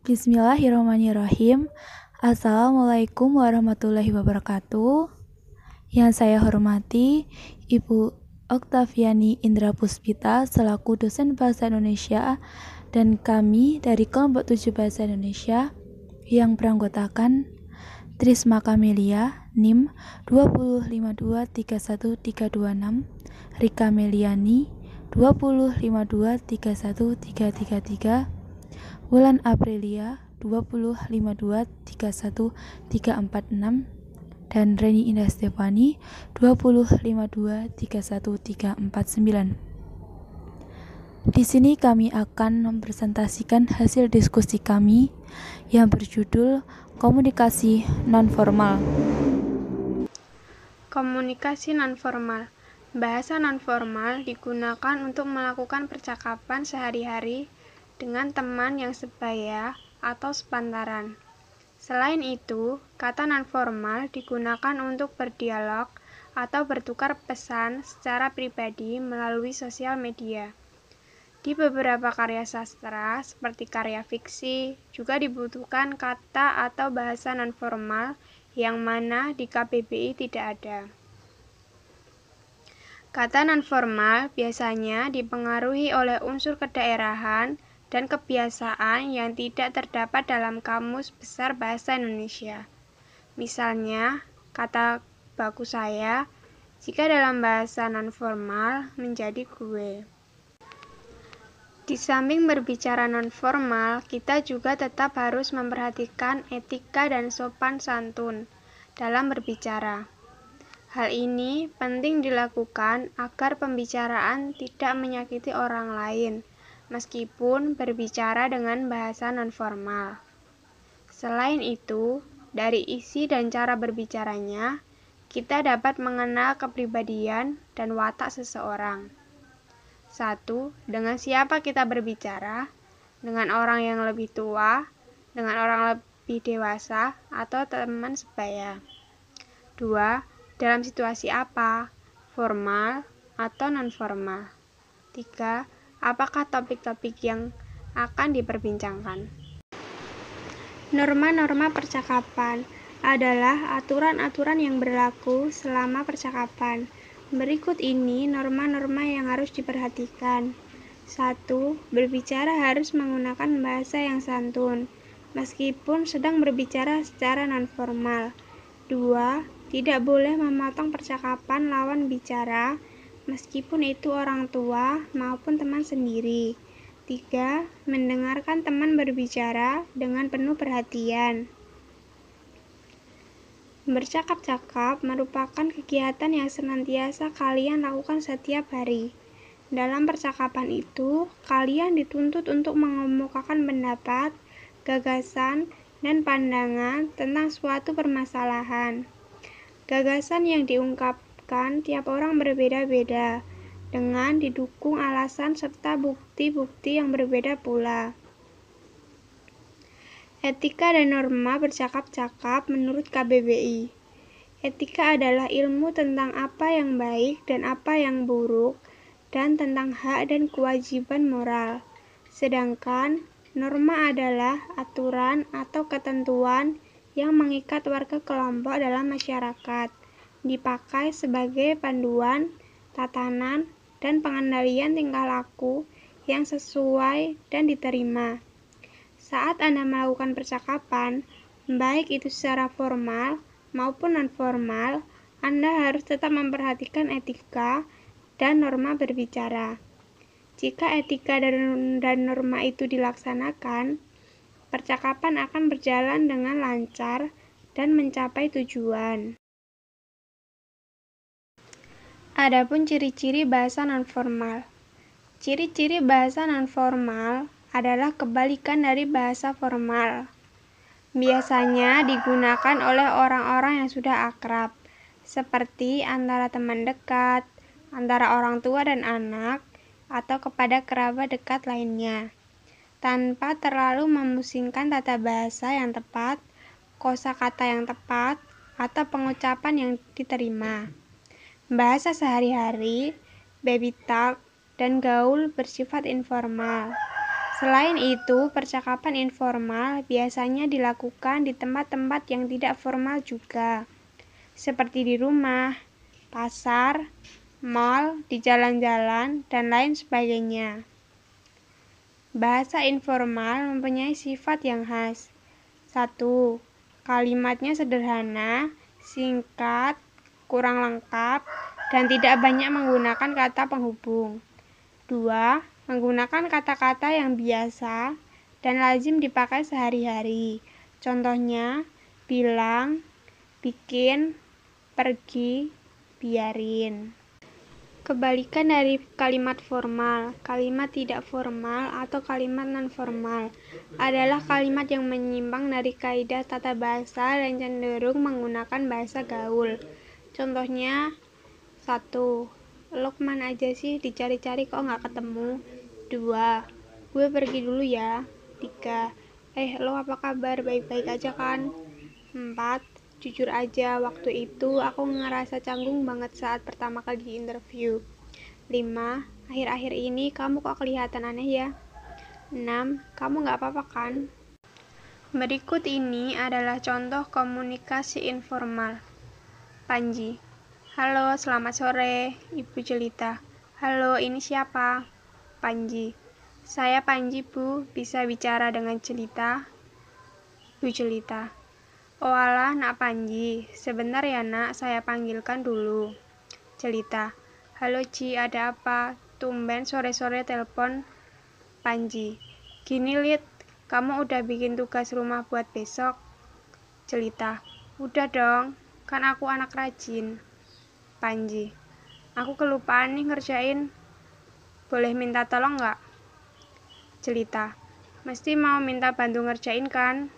Bismillahirrahmanirrahim. Assalamualaikum warahmatullahi wabarakatuh. Yang saya hormati Ibu Oktaviani Indra Puspita selaku dosen Bahasa Indonesia dan kami dari kelompok 7 Bahasa Indonesia yang beranggotakan Trisma Kamelia NIM 205231326, Rika Meliani 205231333, Wulan Aprilia 205231346, dan Reni Indah Stefani 205231349. Di sini kami akan mempresentasikan hasil diskusi kami yang berjudul Komunikasi Nonformal. Komunikasi nonformal. Bahasa nonformal digunakan untuk melakukan percakapan sehari-hari dengan teman yang sebaya atau sepantaran. Selain itu, kata nonformal digunakan untuk berdialog atau bertukar pesan secara pribadi melalui sosial media. Di beberapa karya sastra, seperti karya fiksi, juga dibutuhkan kata atau bahasa nonformal yang mana di KBBI tidak ada. Kata nonformal biasanya dipengaruhi oleh unsur kedaerahan dan kebiasaan yang tidak terdapat dalam Kamus Besar Bahasa Indonesia. Misalnya, kata baku saya, jika dalam bahasa nonformal menjadi gue. Di samping berbicara nonformal, kita juga tetap harus memperhatikan etika dan sopan santun dalam berbicara. Hal ini penting dilakukan agar pembicaraan tidak menyakiti orang lain, meskipun berbicara dengan bahasa nonformal. Selain itu, dari isi dan cara berbicaranya, kita dapat mengenal kepribadian dan watak seseorang. 1. Dengan siapa kita berbicara? Dengan orang yang lebih tua, dengan orang lebih dewasa, atau teman sebaya. 2. Dalam situasi apa? Formal atau nonformal? 3. Apakah topik-topik yang akan diperbincangkan? Norma-norma percakapan adalah aturan-aturan yang berlaku selama percakapan. Berikut ini norma-norma yang harus diperhatikan. 1. Berbicara harus menggunakan bahasa yang santun, meskipun sedang berbicara secara nonformal. 2. Tidak boleh memotong percakapan lawan bicara, meskipun itu orang tua maupun teman sendiri. 3. Mendengarkan teman berbicara dengan penuh perhatian. Bercakap-cakap merupakan kegiatan yang senantiasa kalian lakukan setiap hari. Dalam percakapan itu, kalian dituntut untuk mengemukakan pendapat, gagasan, dan pandangan tentang suatu permasalahan. Gagasan yang diungkapkan tiap orang berbeda-beda, dengan didukung alasan serta bukti-bukti yang berbeda pula. Etika dan norma bercakap-cakap menurut KBBI. Etika adalah ilmu tentang apa yang baik dan apa yang buruk, dan tentang hak dan kewajiban moral. Sedangkan norma adalah aturan atau ketentuan yang mengikat warga kelompok dalam masyarakat, dipakai sebagai panduan, tatanan, dan pengendalian tingkah laku yang sesuai dan diterima. Saat Anda melakukan percakapan, baik itu secara formal maupun non-formal, Anda harus tetap memperhatikan etika dan norma berbicara. Jika etika dan norma itu dilaksanakan, percakapan akan berjalan dengan lancar dan mencapai tujuan. Adapun ciri-ciri bahasa nonformal. Ciri-ciri bahasa nonformal adalah kebalikan dari bahasa formal. Biasanya digunakan oleh orang-orang yang sudah akrab, seperti antara teman dekat, antara orang tua dan anak, atau kepada kerabat dekat lainnya, tanpa terlalu memusingkan tata bahasa yang tepat, kosakata yang tepat, atau pengucapan yang diterima. Bahasa sehari-hari, baby talk, dan gaul bersifat informal. Selain itu, percakapan informal biasanya dilakukan di tempat-tempat yang tidak formal juga, seperti di rumah, pasar, mal, di jalan-jalan, dan lain sebagainya. Bahasa informal mempunyai sifat yang khas. 1. Kalimatnya sederhana, singkat, kurang lengkap, dan tidak banyak menggunakan kata penghubung. 2. Menggunakan kata-kata yang biasa dan lazim dipakai sehari-hari. Contohnya, bilang, bikin, pergi, biarin. Kebalikan dari kalimat formal, kalimat tidak formal atau kalimat non-formal adalah kalimat yang menyimpang dari kaidah tata bahasa dan cenderung menggunakan bahasa gaul. Contohnya, 1. Lo kemana aja sih? Dicari-cari kok nggak ketemu. 2. Gue pergi dulu ya. 3. Lo apa kabar? Baik-baik aja kan? 4. Jujur aja, waktu itu aku ngerasa canggung banget saat pertama kali di interview. 5. Akhir-akhir ini kamu kok kelihatan aneh ya? 6. Kamu nggak apa-apa kan? Berikut ini adalah contoh komunikasi informal. Panji. Halo, selamat sore, Ibu Jelita. Halo, ini siapa? Panji. Saya Panji, Bu. Bisa bicara dengan Jelita? Bu Jelita. Oh alah, nak Panji. Sebentar ya, nak. Saya panggilkan dulu. Jelita. Halo, Ci. Ada apa? Tumben sore-sore telepon. Panji. Gini, Lid. Kamu udah bikin tugas rumah buat besok? Jelita. Udah dong. Kan aku anak rajin. Panji. Aku kelupaan nih ngerjain. Boleh minta tolong nggak? Jelita. Mesti mau minta bantu ngerjain kan?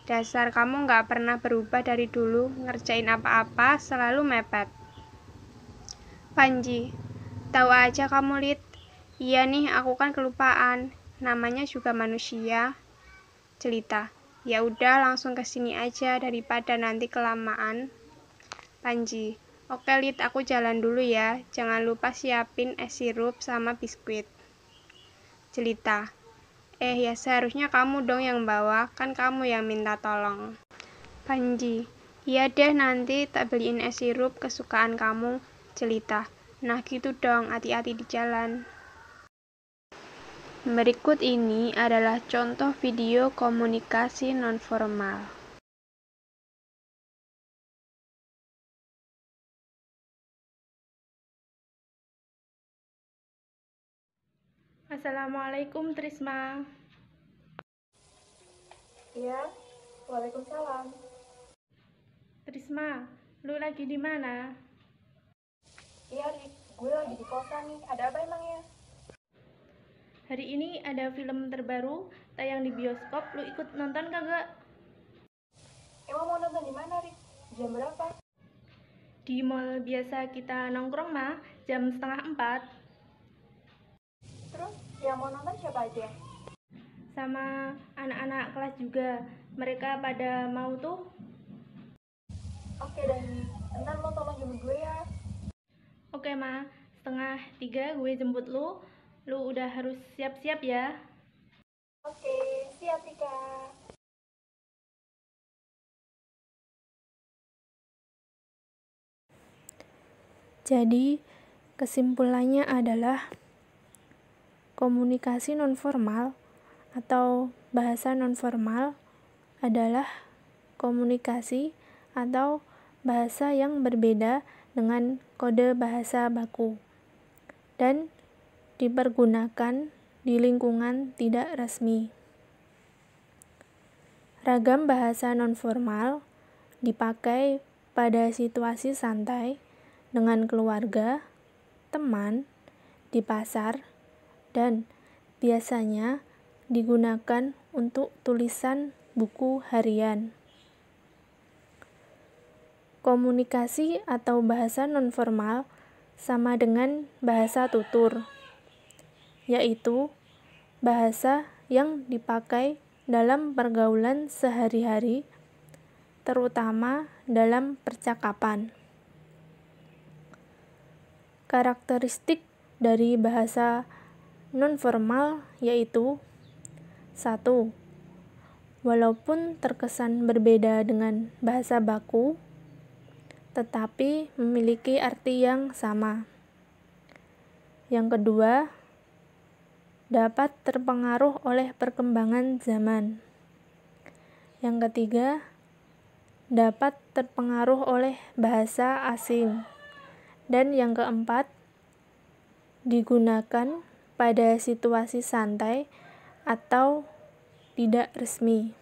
Dasar kamu nggak pernah berubah dari dulu. Ngerjain apa-apa selalu mepet. Panji. Tahu aja kamu, Lid. Iya nih, aku kan kelupaan. Namanya juga manusia. Jelita. Ya udah, langsung ke sini aja daripada nanti kelamaan. Panji. Oke, Lid, aku jalan dulu ya. Jangan lupa siapin es sirup sama biskuit. Jelita. Ya seharusnya kamu dong yang bawa, kan kamu yang minta tolong. Panji. Iya deh, nanti tak beliin es sirup kesukaan kamu. Jelita. Nah gitu dong, hati-hati di jalan. Berikut ini adalah contoh video komunikasi nonformal. Assalamualaikum Trisma. Iya, waalaikumsalam. Trisma, lu lagi di mana? Iya, Rik, gue lagi di kosan nih. Ada apa emangnya? Hari ini ada film terbaru tayang di bioskop. Lu ikut nonton kagak? Emang mau nonton di mana, Rik? Jam berapa? Di mall biasa kita nongkrong mah jam 3:30. Terus yang mau nonton siapa aja? Sama anak-anak kelas juga. Mereka pada mau tuh. Oke, dan ntar lo tolong jemput gue ya. Oke ma, 2:30 gue jemput lu. Lu udah harus siap-siap ya. Oke, siap Rika. Jadi, kesimpulannya adalah komunikasi nonformal atau bahasa nonformal adalah komunikasi atau bahasa yang berbeda dengan kode bahasa baku dan dipergunakan di lingkungan tidak resmi. Ragam bahasa nonformal dipakai pada situasi santai dengan keluarga, teman, di pasar, dan biasanya digunakan untuk tulisan buku harian. Komunikasi atau bahasa nonformal sama dengan bahasa tutur, yaitu bahasa yang dipakai dalam pergaulan sehari-hari, terutama dalam percakapan. Karakteristik dari bahasa nonformal yaitu 1. Walaupun terkesan berbeda dengan bahasa baku, tetapi memiliki arti yang sama. Yang kedua, dapat terpengaruh oleh perkembangan zaman. Yang ketiga, dapat terpengaruh oleh bahasa asing. Dan yang keempat, digunakan pada situasi santai atau tidak resmi.